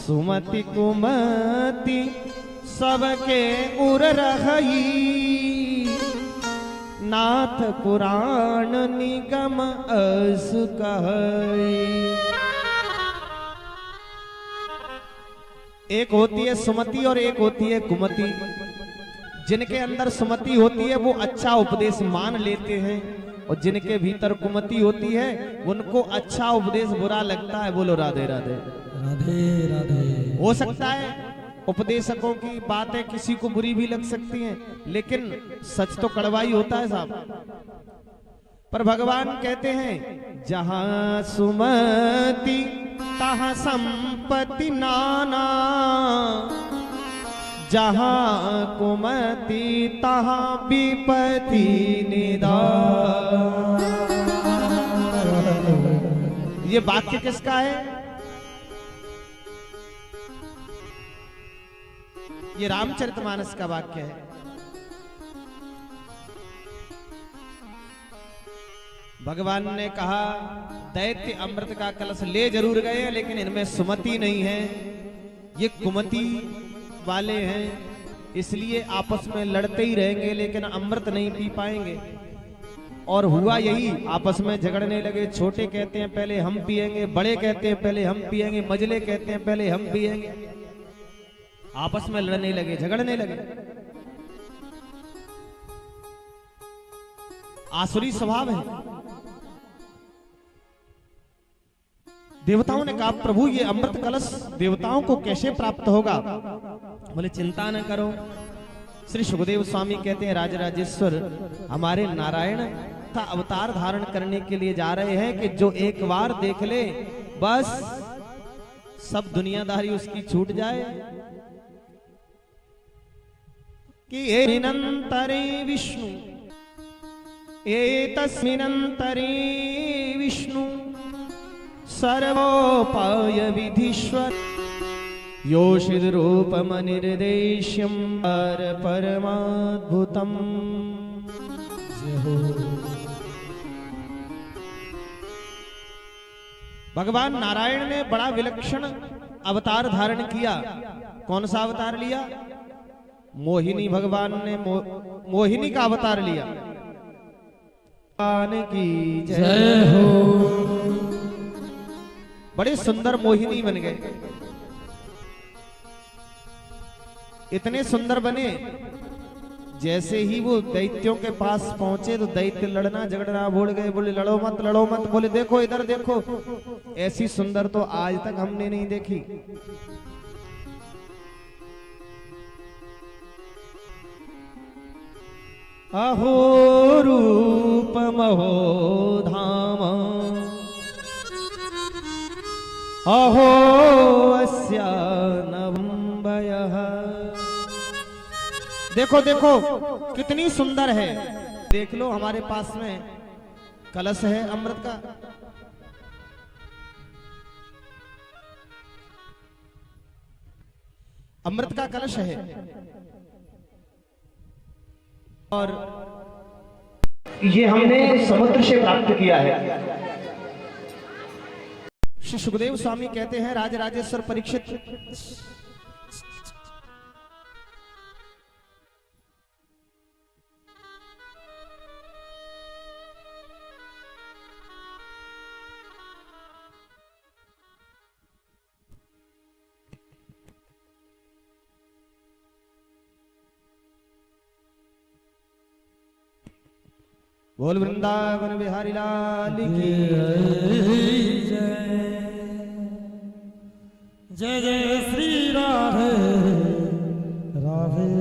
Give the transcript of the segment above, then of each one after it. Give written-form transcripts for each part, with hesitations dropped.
सुमति कुमति सबके उर रही, नाथ पुराण निगम अस कहई। एक होती है सुमति और एक होती है कुमति। जिनके अंदर सुमति होती है वो अच्छा उपदेश मान लेते हैं, और जिनके भीतर कुमति होती है उनको अच्छा उपदेश बुरा लगता है। बोलो राधे राधे राधे राधे। हो सकता है उपदेशकों की बातें किसी को बुरी भी लग सकती हैं, लेकिन सच तो कड़वा ही होता है साहब। पर भगवान कहते हैं जहां सुमति तहां संपत्ति नाना, जहां कुमति तहां विपत्ति निदान। ये वाक्य किसका है? ये रामचरितमानस का वाक्य है। भगवान ने कहा दैत्य अमृत का कलश ले जरूर गए हैं, लेकिन इनमें सुमति नहीं है, ये कुमति वाले हैं, इसलिए आपस में लड़ते ही रहेंगे लेकिन अमृत नहीं पी पाएंगे। और हुआ यही, आपस में झगड़ने लगे। छोटे कहते हैं पहले हम पिएंगे, बड़े कहते हैं पहले हम पिएंगे, मझले कहते हैं पहले हम पिएंगे। आपस में लड़ने लगे, झगड़ने लगे। आसुरी स्वभाव है। देवताओं ने कहा प्रभु ये अमृत कलश देवताओं को कैसे प्राप्त होगा? बोले चिंता न करो। श्री सुखदेव स्वामी कहते हैं राजराजेश्वर हमारे नारायण का अवतार धारण करने के लिए जा रहे हैं कि जो एक बार देख ले बस सब दुनियादारी उसकी छूट जाए। कि एतस्मिन्नन्तरे विष्णु, एतस्मिन्नन्तरे विष्णु सर्वोपाय विधीश्वर, योषिद रूपमनिर्देश्यं परमाद्भुतम्। भगवान नारायण ने बड़ा विलक्षण अवतार धारण किया। कौन सा अवतार लिया? मोहिनी। भगवान ने मोहिनी का अवतार लिया। भगवान की जय हो। बड़े सुंदर मोहिनी बन गए। इतने सुंदर बने जैसे ही वो दैत्यों के पास पहुंचे तो दैत्य लड़ना झगड़ना भूल गए। बोले लड़ो मत लड़ो मत। बोले देखो इधर देखो, ऐसी सुंदर तो आज तक हमने नहीं देखी। अहो रूप महो धाम, अहो अस्या नवम्बयः। देखो देखो कितनी सुंदर है। देख लो हमारे पास में कलश है अमृत का। अमृत का कलश है और ये हमने समुद्र से प्राप्त किया है। श्री सुखदेव स्वामी कहते हैं राजराजेश्वर परीक्षित, बोल वृंदावन बिहारी लाल की जय। जय जय श्री राधे राधे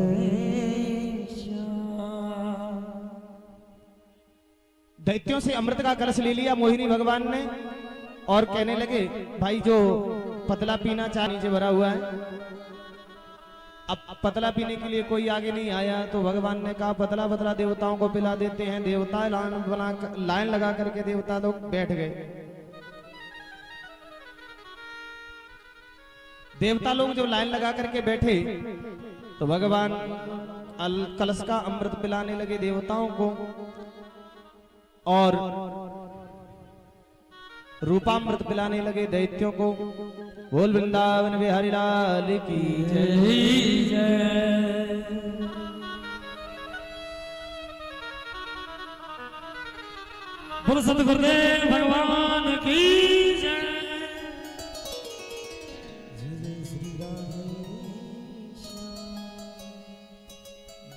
श्याम। दैत्यों से अमृत का कलश ले लिया मोहिनी भगवान ने और कहने लगे भाई जो पतला पीना चाहे नीचे भरा हुआ है। अब पतला पीने के लिए कोई आगे नहीं आया तो भगवान ने कहा पतला पतला देवताओं को पिला देते हैं। देवता लाइन लगा करके देवता लोग बैठ गए। देवता लोग जब लाइन लगा करके बैठे तो भगवान कलश का अमृत पिलाने लगे देवताओं को। और रूपामृत पिलाने लगे दैत्यों को। बोल वृंदावन बिहारी लाल की जय। जय बोल सतगुरुदेव भगवान की जय।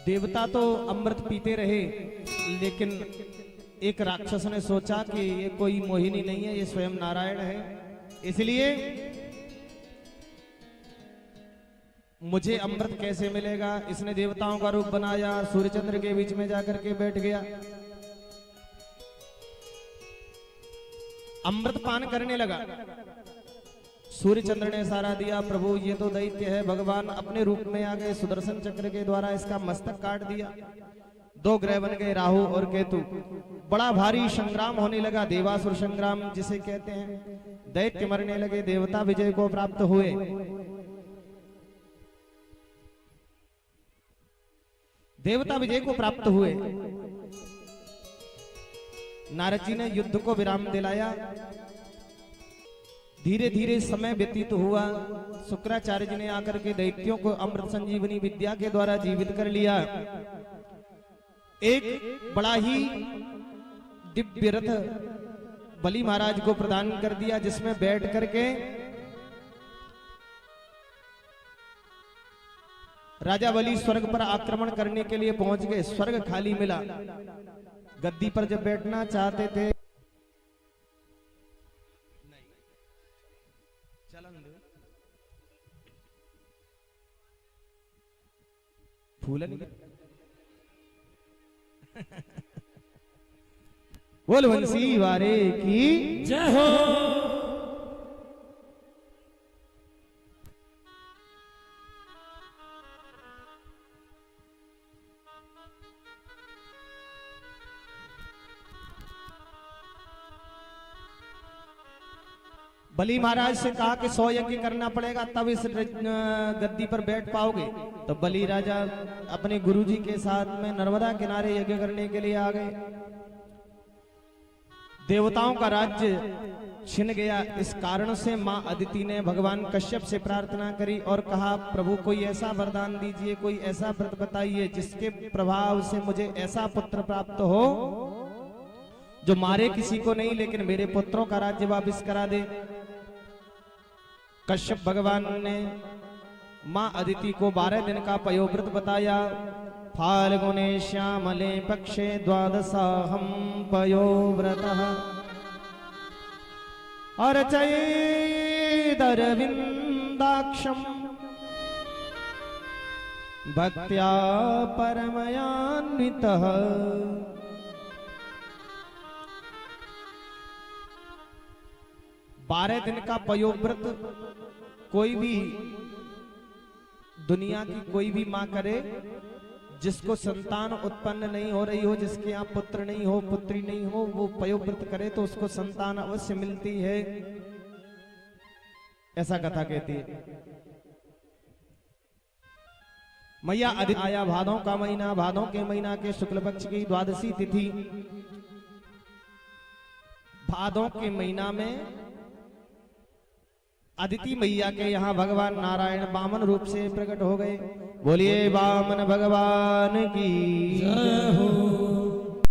देवता तो अमृत पीते रहे, लेकिन एक राक्षस ने सोचा कि ये कोई मोहिनी नहीं है, ये स्वयं नारायण है, इसलिए मुझे अमृत कैसे मिलेगा। इसने देवताओं का रूप बनाया, सूर्य चंद्र के बीच में जाकर के बैठ गया, अमृत पान करने लगा। सूर्य चंद्र ने इशारा दिया, प्रभु ये तो दैत्य है। भगवान अपने रूप में आ गए, सुदर्शन चक्र के द्वारा इसका मस्तक काट दिया। दो ग्रह बन गए, राहु और केतु। बड़ा भारी संग्राम होने लगा, देवासुर संग्राम जिसे कहते हैं। दैत्य मरने लगे, देवता विजय को प्राप्त हुए। देवता विजय को प्राप्त हुए। नारद जी ने युद्ध को विराम दिलाया। धीरे धीरे समय व्यतीत हुआ। शुक्राचार्य जी ने आकर के दैत्यों को अमृत संजीवनी विद्या के द्वारा जीवित कर लिया। एक बड़ा ही दिव्य रथ बलि महाराज को प्रदान कर दिया, जिसमें बैठ करके राजा बलि स्वर्ग पर आक्रमण करने के लिए पहुंच गए। स्वर्ग खाली मिला। गद्दी पर जब बैठना चाहते थे, फूलन बोल बंसी वारे की जय हो। बलि महाराज से कहा कि 100 यज्ञ करना पड़ेगा, तब इस गद्दी पर बैठ पाओगे। तो बलि राजा अपने गुरुजी के साथ में नर्मदा किनारे यज्ञ करने के लिए आ गए। देवताओं का राज्य छिन गया। इस कारण से मां अदिति ने भगवान कश्यप से प्रार्थना करी और कहा, प्रभु कोई ऐसा वरदान दीजिए, कोई ऐसा व्रत बताइए जिसके प्रभाव से मुझे ऐसा पुत्र प्राप्त हो जो मारे किसी को नहीं, लेकिन मेरे पुत्रों का राज्य वापस करा दे। कश्यप भगवान ने मां अदिति को 12 दिन का पयोव्रत बताया। फाल्गुने श्यामले पक्षे द्वादशाहं पयोव्रतः अर्चयेदरविन्दाक्षं भक्त्या परमयान्वितः। 12 दिन का पयोव्रत कोई भी दुनिया की कोई भी मां करे, जिसको संतान उत्पन्न नहीं हो रही हो, जिसके यहाँ पुत्र नहीं हो, पुत्री नहीं हो, वो पयोव्रत करे तो उसको संतान अवश्य मिलती है, ऐसा कथा कहती है। मैया अदिति आया। भादों का महीना, भादों के महीना के शुक्ल पक्ष की द्वादशी तिथि। भादों के महीना में अदिति मैया के यहाँ भगवान नारायण वामन रूप से प्रकट हो गए। बोलिए वामन भगवान की जय हो।